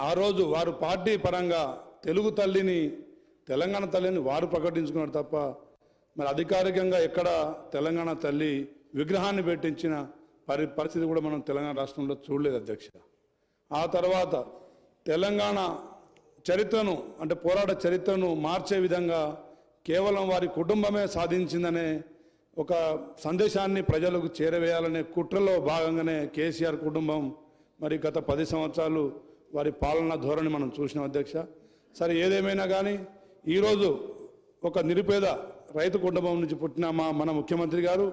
ఆ రోజు వారు పార్టీ పరంగా తెలుగు తల్లిని తెలంగాణ తల్లిని వారు ప్రకటించుకున్నారు తప్ప మరి అధికారికంగా ఎక్కడ తెలంగాణ తల్లి విగ్రహాన్ని పెట్టించిన పరిస్థితి కూడా మనం తెలంగాణ రాష్ట్రంలో చూడలేదు అధ్యక్ష. ఆ తర్వాత తెలంగాణ చరిత్రను అంటే పోరాట చరిత్రను మార్చే విధంగా కేవలం వారి కుటుంబమే సాధించిందనే ఒక సందేశాన్ని ప్రజలకు చేరవేయాలనే కుట్రలో భాగంగానే కేసీఆర్ కుటుంబం మరి గత 10 సంవత్సరాలు వారి పాలనా ధోరణి మనం చూసినాం అధ్యక్ష. సరే ఏదేమైనా కానీ ఈరోజు ఒక నిరుపేద రైతు కుటుంబం నుంచి పుట్టిన మన ముఖ్యమంత్రి గారు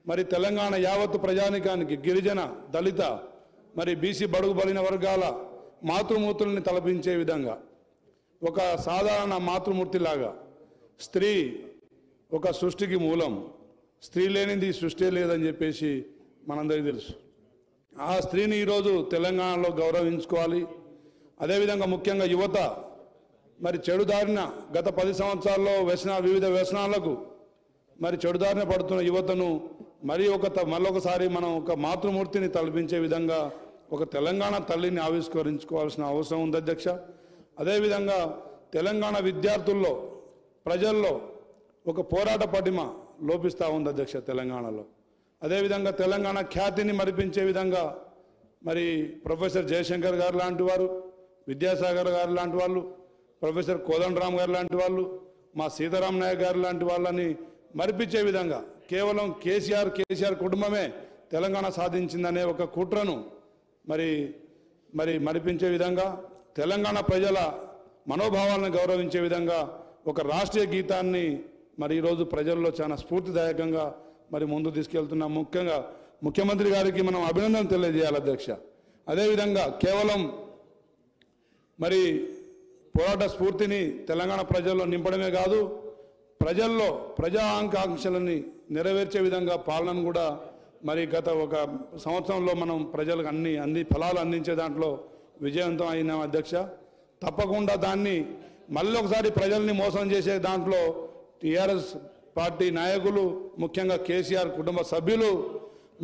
మరి తెలంగాణ యావత్తు ప్రజానికానికి గిరిజన దళిత మరి బీసీ బడుగు బలిన వర్గాల మాతృమూర్తుల్ని తలపించే విధంగా ఒక సాధారణ మాతృమూర్తిలాగా స్త్రీ ఒక సృష్టికి మూలం, స్త్రీ లేనిది సృష్టి లేదని చెప్పేసి మనందరికీ తెలుసు. ఆ స్త్రీని ఈరోజు తెలంగాణలో గౌరవించుకోవాలి. అదేవిధంగా ముఖ్యంగా యువత మరి చెడుదారిన గత 10 సంవత్సరాల్లో వివిధ వ్యసనాలకు మరి చెడుదారిన పడుతున్న యువతను మరొకసారి మనం ఒక మాతృమూర్తిని తలపించే విధంగా ఒక తెలంగాణ తల్లిని ఆవిష్కరించుకోవాల్సిన అవసరం ఉంది అధ్యక్ష. అదేవిధంగా తెలంగాణ విద్యార్థుల్లో ప్రజల్లో ఒక పోరాట పటిమ లోపిస్తూ ఉంది అధ్యక్ష తెలంగాణలో. అదేవిధంగా తెలంగాణ ఖ్యాతిని మరిపించే విధంగా మరి ప్రొఫెసర్ జయశంకర్ గారు లాంటి వారు, విద్యాసాగర్ గారు లాంటి వాళ్ళు, ప్రొఫెసర్ కోదండరామ్ గారు లాంటి వాళ్ళు, మా సీతారాం నాయక్ గారు లాంటి వాళ్ళని మరిపించే విధంగా కేవలం కేసీఆర్ కుటుంబమే తెలంగాణ సాధించిందనే ఒక కుట్రను మరి మరిపించే విధంగా తెలంగాణ ప్రజల మనోభావాలను గౌరవించే విధంగా ఒక రాష్ట్రీయ గీతాన్ని మరి ఈరోజు ప్రజల్లో చాలా స్ఫూర్తిదాయకంగా మరి ముందు తీసుకెళ్తున్నాం. ముఖ్యంగా ముఖ్యమంత్రి గారికి మనం అభినందనలు తెలియజేయాలి అధ్యక్ష. అదేవిధంగా కేవలం మరి పోరాట స్ఫూర్తిని తెలంగాణ ప్రజల్లో నింపడమే కాదు, ప్రజల్లో ప్రజా ఆకాంక్షలని నెరవేర్చే విధంగా పాలనను కూడా మరి గత ఒక సంవత్సరంలో మనం ప్రజలకు అన్ని ఫలాలు అందించే దాంట్లో విజయవంతం అయినాం అధ్యక్ష. తప్పకుండా దాన్ని మళ్ళీ ఒకసారి ప్రజల్ని మోసం చేసే దాంట్లో టీఆర్ఎస్ పార్టీ నాయకులు ముఖ్యంగా కేసీఆర్ కుటుంబ సభ్యులు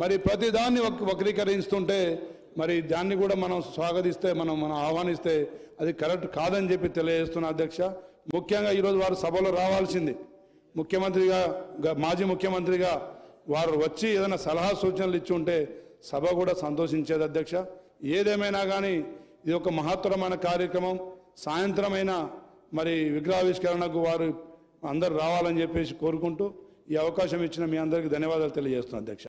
మరి ప్రతిదాన్ని వక్రీకరిస్తుంటే మరి దాన్ని కూడా మనం స్వాగతిస్తే మనం ఆహ్వానిస్తే అది కరెక్ట్ కాదని చెప్పి తెలియజేస్తున్నా అధ్యక్ష. ముఖ్యంగా ఈరోజు వారు సభలో రావాల్సింది ముఖ్యమంత్రిగా మాజీ ముఖ్యమంత్రిగా వారు వచ్చి ఏదైనా సలహా సూచనలు ఇచ్చి ఉంటే సభ కూడా సంతోషించేది అధ్యక్ష. ఏదేమైనా కానీ ఇది ఒక మహత్తరమైన కార్యక్రమం. సాయంత్రమైన మరి విగ్రహావిష్కరణకు వారు అందరు రావాలని చెప్పేసి కోరుకుంటూ ఈ అవకాశం ఇచ్చిన మీ అందరికీ ధన్యవాదాలు తెలియజేస్తున్నాను అధ్యక్ష.